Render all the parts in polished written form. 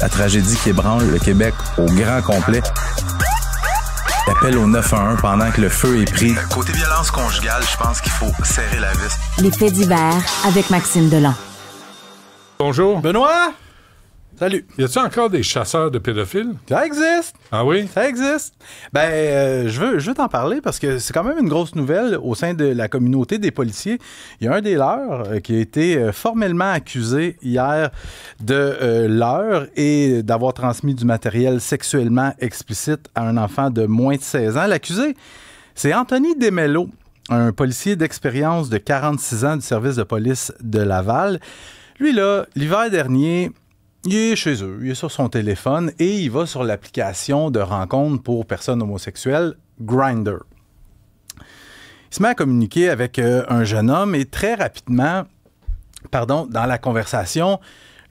la tragédie qui ébranle le Québec au grand complet. Appel au 911 pendant que le feu est pris. Côté violence conjugale, je pense qu'il faut serrer la vis. Les faits divers avec Maxime Delan. Bonjour. Benoît! Salut. Y a-t-il encore des chasseurs de pédophiles? Ça existe. Ah oui? Ça existe. Je veux t'en parler parce que c'est quand même une grosse nouvelle au sein de la communauté des policiers. Il y a un des leurs qui a été formellement accusé hier de leurre et d'avoir transmis du matériel sexuellement explicite à un enfant de moins de 16 ans. L'accusé, c'est Anthony Desmello, un policier d'expérience de 46 ans du service de police de Laval. Lui, là, l'hiver dernier, il est chez eux, il est sur son téléphone et il va sur l'application de rencontre pour personnes homosexuelles, Grindr. Il se met à communiquer avec un jeune homme et très rapidement, dans la conversation,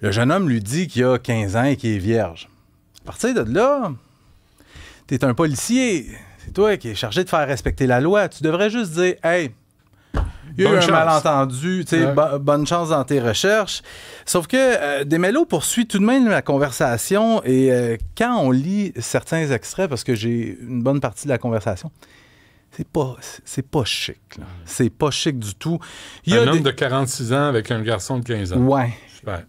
le jeune homme lui dit qu'il a 15 ans et qu'il est vierge. À partir de là, t'es un policier, c'est toi qui es chargé de faire respecter la loi. Tu devrais juste dire « Hey, il y a eu un malentendu, bonne chance dans tes recherches. » Sauf que Desmello poursuit tout de même la conversation et quand on lit certains extraits, parce que j'ai une bonne partie de la conversation, c'est pas chic. Là. C'est pas chic du tout. Un homme de 46 ans avec un garçon de 15 ans. Ouais. Super.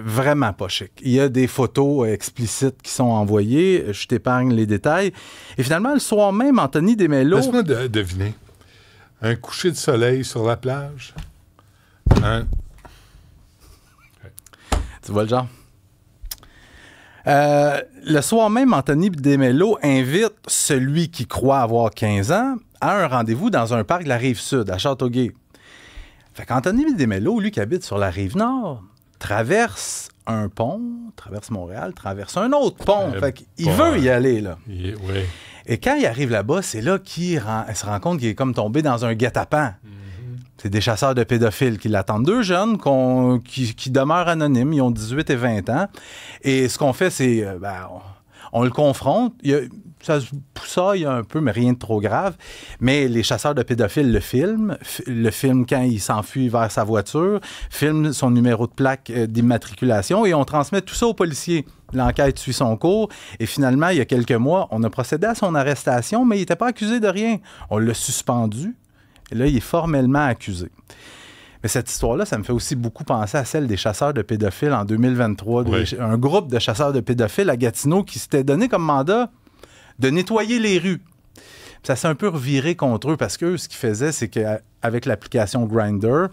Vraiment pas chic. Il y a des photos explicites qui sont envoyées. Je t'épargne les détails. Et finalement, le soir même, Anthony Desmello... Laisse-moi deviner. Un coucher de soleil sur la plage. Tu vois le genre? Le soir même, Anthony Desmello invite celui qui croit avoir 15 ans à un rendez-vous dans un parc de la Rive-Sud, à Châteauguay. Fait qu'Anthony Desmello, lui qui habite sur la Rive-Nord, traverse un pont, traverse Montréal, traverse un autre pont. Fait qu'il veut y aller, là. Oui. Et quand il arrive là-bas, c'est là qu'il se rend compte qu'il est comme tombé dans un guet-apens. Mm-hmm. C'est des chasseurs de pédophiles qui l'attendent. Deux jeunes qui demeurent anonymes. Ils ont 18 et 20 ans. Et ce qu'on fait, c'est... on le confronte. Ça se poussaille un peu, mais rien de trop grave. Mais les chasseurs de pédophiles le filment quand il s'enfuit vers sa voiture, filment son numéro de plaque d'immatriculation et on transmet tout ça aux policiers. L'enquête suit son cours et finalement, il y a quelques mois, on a procédé à son arrestation, mais il n'était pas accusé de rien. On l'a suspendu et là, il est formellement accusé. Mais cette histoire-là, ça me fait aussi beaucoup penser à celle des chasseurs de pédophiles en 2023. Oui. Un groupe de chasseurs de pédophiles à Gatineau qui s'était donné comme mandat de nettoyer les rues. Ça s'est un peu reviré contre eux parce qu'eux, ce qu'ils faisaient, c'est qu'avec l'application Grindr,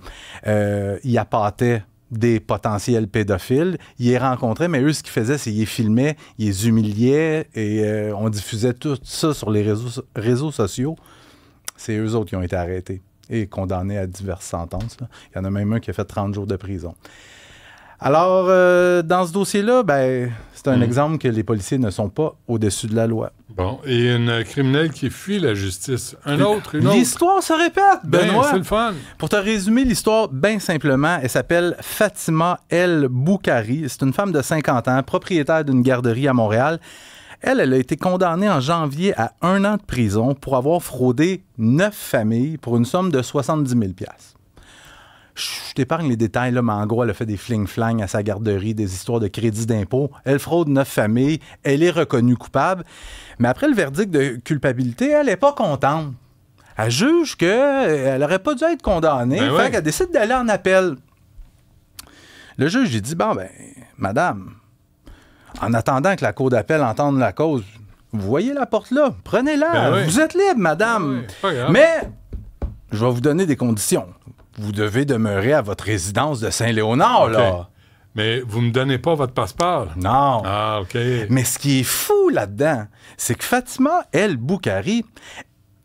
ils appâtaient des potentiels pédophiles. Ils les rencontraient, mais eux, ce qu'ils faisaient, c'est qu'ils les filmaient, ils les humiliaient et on diffusait tout ça sur les réseaux sociaux. C'est eux autres qui ont été arrêtés et condamnés à diverses sentences. Là. Il y en a même un qui a fait 30 jours de prison. Alors, dans ce dossier-là, c'est un exemple que les policiers ne sont pas au-dessus de la loi. Bon, et une criminelle qui fuit la justice. Une autre. L'histoire se répète, Benoît. C'est le fun. Pour te résumer l'histoire bien simplement, elle s'appelle Fatima El Boukari. C'est une femme de 50 ans, propriétaire d'une garderie à Montréal. Elle a été condamnée en janvier à 1 an de prison pour avoir fraudé 9 familles pour une somme de 70 000 $. Je t'épargne les détails, là, mais en gros, elle a fait des fling-flang à sa garderie, des histoires de crédit d'impôt. Elle fraude 9 familles. Elle est reconnue coupable. Mais après le verdict de culpabilité, elle n'est pas contente. Elle juge qu'elle n'aurait pas dû être condamnée. Fait qu'elle décide d'aller en appel. Le juge lui dit, madame, en attendant que la cour d'appel entende la cause, vous voyez la porte là, prenez-la. Vous êtes libre, madame. Mais je vais vous donner des conditions. Vous devez demeurer à votre résidence de Saint-Léonard, là. Mais vous ne me donnez pas votre passeport? Non. Ah, OK. Mais ce qui est fou là-dedans, c'est que Fatima El Boukari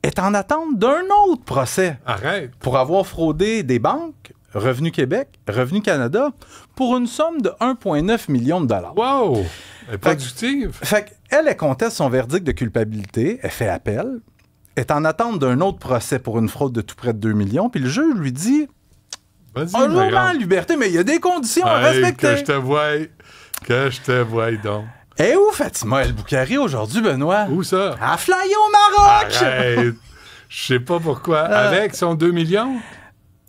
est en attente d'un autre procès. Arrête. Pour avoir fraudé des banques, Revenu Québec, Revenu Canada, pour une somme de 1,9 million de $. Wow! Elle est productive. Fait qu'elle conteste son verdict de culpabilité, elle fait appel, est en attente d'un autre procès pour une fraude de tout près de 2 millions, puis le juge lui dit un jour en liberté, mais il y a des conditions à respecter. Que je te voie donc. Et où Fatima El Boukari aujourd'hui, Benoît? Où ça? À flyé au Maroc! Arrête! Je sais pas pourquoi. Avec son 2 millions?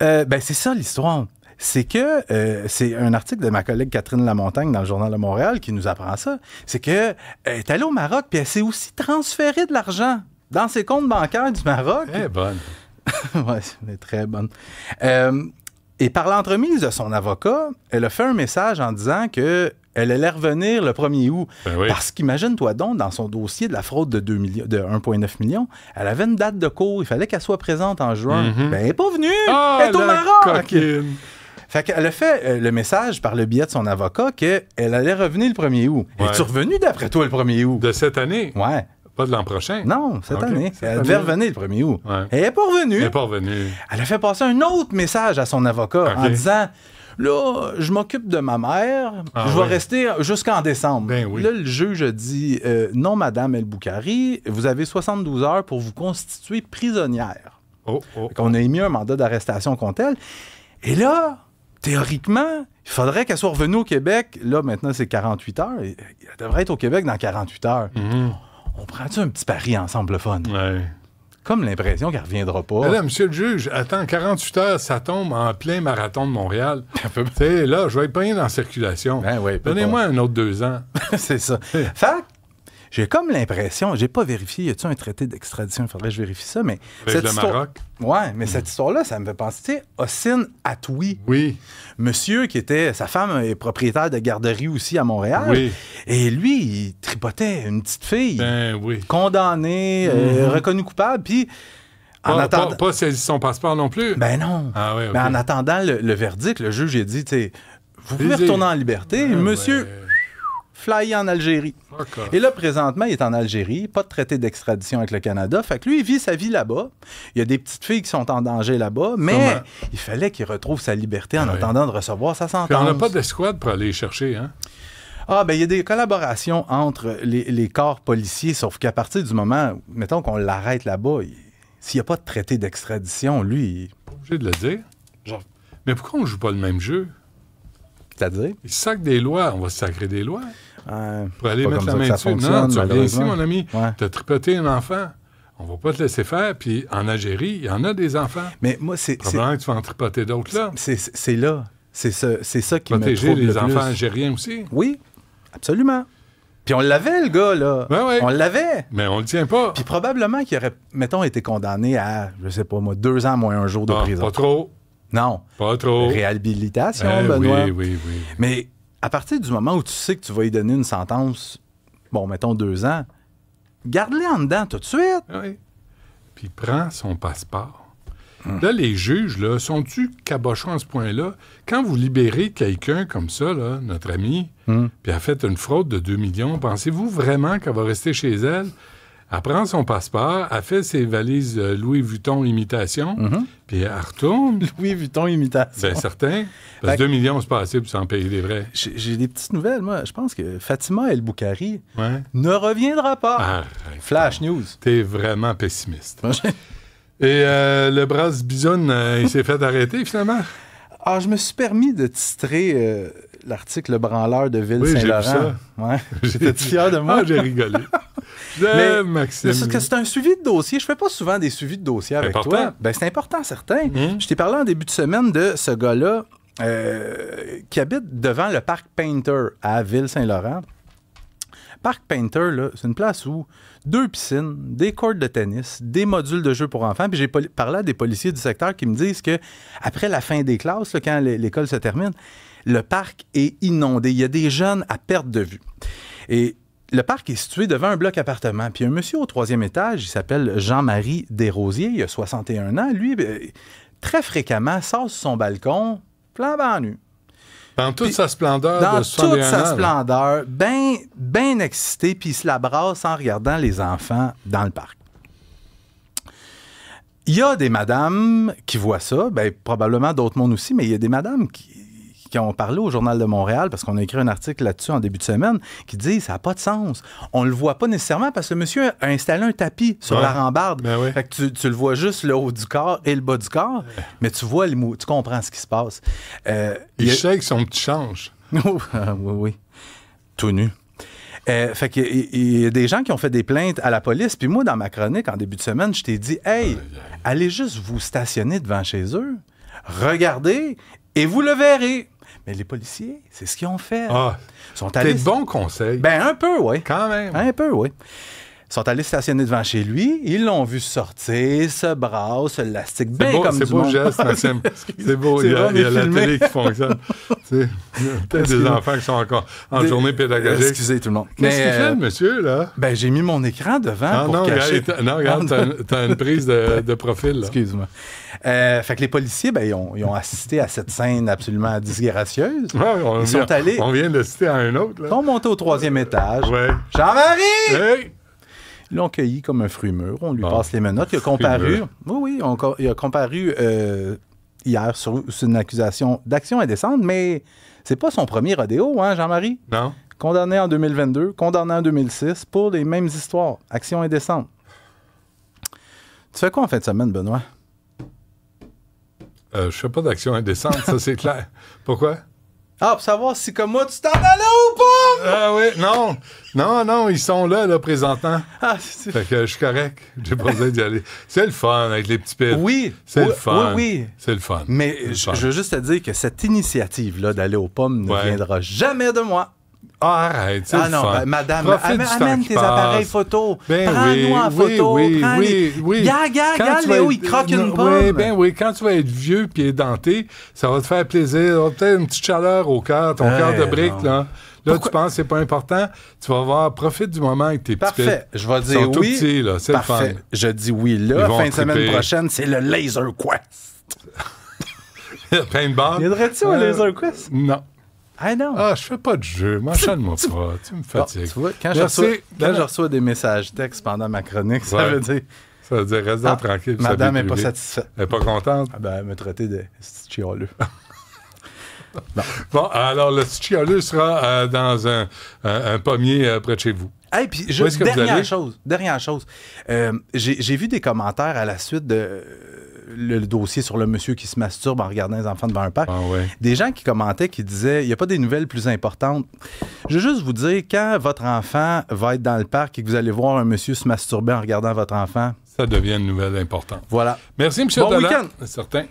C'est ça l'histoire. c'est que c'est un article de ma collègue Catherine Lamontagne dans le Journal de Montréal qui nous apprend ça. C'est qu'elle est allée au Maroc puis elle s'est aussi transféré de l'argent dans ses comptes bancaires du Maroc. Très bonne. Oui, c'est très bonne. Et par l'entremise de son avocat, elle a fait un message en disant que elle allait revenir le 1er août. Ben oui. Parce qu'imagine-toi donc, dans son dossier de la fraude de 1,9 million, elle avait une date de cours. Il fallait qu'elle soit présente en juin. Ben, elle n'est pas venue. Elle est au Maroc. Coquine. Fait qu'elle a fait le message par le biais de son avocat qu'elle allait revenir le 1er août. Ouais. Es-tu revenue d'après toi le 1er août? De cette année? Ouais. Pas de l'an prochain? Non, cette OK, année. cette Elle devait année. revenir le 1er août. Ouais. Elle n'est pas revenue. Elle n'est pas revenue. Elle a fait passer un autre message à son avocat OK. en disant là, je m'occupe de ma mère, Ah je vais oui. rester jusqu'en décembre. Ben oui. Là, le juge a dit non, Madame El-Boukhari, vous avez 72 heures pour vous constituer prisonnière. Oh. On a émis un mandat d'arrestation contre elle. Et là, théoriquement, il faudrait qu'elle soit revenue au Québec. Là, maintenant, c'est 48 heures. Elle devrait être au Québec dans 48 heures. On prend-tu un petit pari ensemble, le fun? Ouais. Comme l'impression qu'elle ne reviendra pas. Mais là, monsieur le juge, attends, 48 heures, ça tombe en plein marathon de Montréal. Tu sais, là, je vais être payé dans la circulation. Ben oui, peut Donnez-moi un autre 2 ans. C'est ça. Fait que j'ai comme l'impression, j'ai pas vérifié, y a-t-il un traité d'extradition? Il faudrait que je vérifie ça, mais Avec le Maroc? Ouais, mais cette histoire-là, ça me fait penser, tu sais, Hossein Atoui. Oui. Monsieur qui était, sa femme est propriétaire de garderie aussi à Montréal. Oui. Et lui, il tripotait une petite fille. Ben oui. Condamnée, reconnue coupable, puis en attendant... Pas saisi son passeport non plus? Ben non. Ah oui, OK. Mais en attendant le verdict, le juge a dit, tu sais, vous pouvez Plaisir. retourner en liberté, monsieur... Fly en Algérie. Okay. Et là, présentement, il est en Algérie, pas de traité d'extradition avec le Canada. Fait que lui, il vit sa vie là-bas. Il y a des petites filles qui sont en danger là-bas, mais Sûrement. il fallait qu'il retrouve sa liberté en Oui. attendant de recevoir sa sentence. Puis on n'a pas d'escouade pour aller les chercher, hein? Ah, ben il y a des collaborations entre les corps policiers, sauf qu'à partir du moment, mettons qu'on l'arrête là-bas, s'il n'y a pas de traité d'extradition, lui, Pas obligé de le dire. Genre. Mais pourquoi on joue pas le même jeu? c'est-à-dire... Ils sacrent des lois. On va se sacrer des lois. Pour aller pas mettre comme la ça main que ça dessus. fonctionne, Non, tu reviens ici, malheureusement. mon ami. Ouais. Tu as tripoté un enfant. On va pas te laisser faire. Puis en Algérie, il y en a des enfants. Mais moi, c'est Probablement que tu vas en tripoter d'autres là. c'est là. C'est ça qui me Protéger trouble les le enfants plus. algériens aussi. Oui, absolument. Puis on l'avait, le gars, là. Ben oui. On l'avait. Mais on le tient pas. Puis probablement qu'il aurait, mettons, été condamné à, je sais pas moi, 2 ans moins un jour de Ah, prison. pas trop. Non. Pas trop. Réhabilitation, Eh Benoît. oui. Mais à partir du moment où tu sais que tu vas y donner une sentence, bon, mettons 2 ans, garde-les en dedans tout de suite. Oui. Puis prends son passeport. Là, les juges, là, sont-tu cabochons à ce point-là? Quand vous libérez quelqu'un comme ça, là, notre ami, puis elle a fait une fraude de 2 millions, pensez-vous vraiment qu'elle va rester chez elle? Elle prend son passeport, elle fait ses valises Louis Vuitton imitation, puis elle retourne. Louis Vuitton imitation. Bien certain. Parce que 2 millions, c'est pas assez pour s'en payer des vrais. J'ai des petites nouvelles, moi. Je pense que Fatima El-Boukhari Ouais. ne reviendra pas. Arrête. Flash news. T'es vraiment pessimiste. Et le Brass Bisoun, il s'est fait arrêter, finalement? Ah, je me suis permis de titrer l'article Le branleur de Oui, j'ai vu Ville-Saint-Laurent. ça. Ouais. J'étais fier de moi. Ah, j'ai rigolé. Mais J'aime Maxime. c'est un suivi de dossier. Je fais pas souvent des suivis de dossier avec Important. toi. Ben, c'est important, certain. Je t'ai parlé en début de semaine de ce gars-là qui habite devant le parc Painter à Ville-Saint-Laurent. Parc Painter, là, c'est une place où 2 piscines, des courts de tennis, des modules de jeux pour enfants. Puis j'ai parlé à des policiers du secteur qui me disent que après la fin des classes, là, quand l'école se termine, le parc est inondé. Il y a des jeunes à perte de vue. Et le parc est situé devant un bloc appartement. Puis un monsieur au 3e étage, il s'appelle Jean-Marie Desrosiers, il a 61 ans. Lui, très fréquemment, sort sur son balcon, flambant nu. Dans toute Puis, sa splendeur Dans de 61 toute sa ans, là. splendeur, bien excité, puis il se la brasse en regardant les enfants dans le parc. Il y a des madames qui voient ça, ben, probablement d'autres mondes aussi, mais il y a des madames qui ont parlé au Journal de Montréal, parce qu'on a écrit un article là-dessus en début de semaine, qui disent ça n'a pas de sens. On le voit pas nécessairement parce que le monsieur a installé un tapis sur Ouais. la rambarde. Ben oui. Fait que tu le vois juste le haut du corps et le bas du corps, mais tu vois tu comprends ce qui se passe. Il shake son petit change. Oh, oui. Tout nu. Fait qu'il y a des gens qui ont fait des plaintes à la police. Puis moi, dans ma chronique, en début de semaine, je t'ai dit, hey, allez juste vous stationner devant chez eux, regardez Et vous le verrez. Mais les policiers, c'est ce qu'ils ont fait. Ah, Ils sont allés... t'es de bons conseils. Ben, un peu, oui. Quand même. Un peu, oui. Ils sont allés stationner devant chez lui. Ils l'ont vu sortir, se brasse, se lastique bien beau, comme c'est du beau monde. geste, Maxime. C'est beau. C'est Il y a, vraiment il y a la filmé. télé qui fonctionne. Il y a peut-être des enfants qui sont encore en journée pédagogique. Excusez tout le monde. Qu'est-ce qu'il fait, le Mais, monsieur, là? ben, j'ai mis mon écran devant Ah, pour non, cacher. regarde, t'as une prise de profil, là. Excuse-moi. Fait que les policiers, ben, ils ont assisté à cette scène absolument disgracieuse. Ouais, Ils sont allés... On vient de citer à un autre, Ils là. sont montés au 3e étage. Ouais. Jean-Marie! Hey! Ils l'ont cueilli comme un fruit mûr. On lui passe les menottes. Il a comparu. Oui, il a comparu hier sur une accusation d'action indécente, mais c'est pas son premier rodéo, hein, Jean-Marie? Non? Condamné en 2022, condamné en 2006 pour les mêmes histoires. Action indécente. Tu fais quoi en fin de semaine, Benoît? Je fais pas d'action indécente, ça, c'est clair. Pourquoi? Ah, pour savoir si, comme moi, tu t'en allais ou pas? Ah oui, non, ils sont là, présentement. Ah, c'est... Fait que je suis correct. J'ai pas besoin d'y aller. C'est le fun avec les petits pits. Oui. C'est oui, le fun. Oui. C'est le fun. Mais C'est le je fun. veux juste te dire que cette initiative-là d'aller aux pommes ne viendra jamais de moi. Ah, arrête, c'est le fun. Ben, madame, Profite du temps amène qui tes passe. appareils photo. Ben Prends-nous en photo. oui. Regarde, tu vas Léo, être- il croque une Oui, pomme. ben oui, quand tu vas être vieux puis édenté, ça va te faire plaisir. Ça va peut-être une petite chaleur au cœur, ton cœur de brique, non. là. Là, tu penses que c'est pas important. Tu vas voir, profite du moment avec tes petits Parfait. pits. Je vais Ils dire sont tout oui. petits, là. C'est le fun. Parfait. Je dis oui Ils là. vont Fin de semaine triper. prochaine, c'est le Laser Quest. Paintball. Viendrais-tu au Laser Quest? Non. Ah non. Ah, je fais pas de jeu. M'enchaîne-moi pas. Tu me Bon, fatigues. tu vois, quand Merci. je reçois des messages textes pendant ma chronique, ça Ouais. veut dire... Ça veut dire, reste donc tranquille. puis Madame sa n'est vie pas privée. satisfaite. Elle est pas contente. Ah ben, elle me traitait de chialeux. Bon, alors, le chialeux sera dans un pommier près de chez vous. Hey, puis Où est-ce que vous allez? dernière chose. J'ai vu des commentaires à la suite de le dossier sur le monsieur qui se masturbe en regardant les enfants devant un parc. Ah ouais. Des gens qui commentaient, qui disaient, il n'y a pas des nouvelles plus importantes. Je veux juste vous dire, quand votre enfant va être dans le parc et que vous allez voir un monsieur se masturber en regardant votre enfant, Ça devient une nouvelle importante. voilà. Merci, M. Bon Dolan. week-end. C'est certain.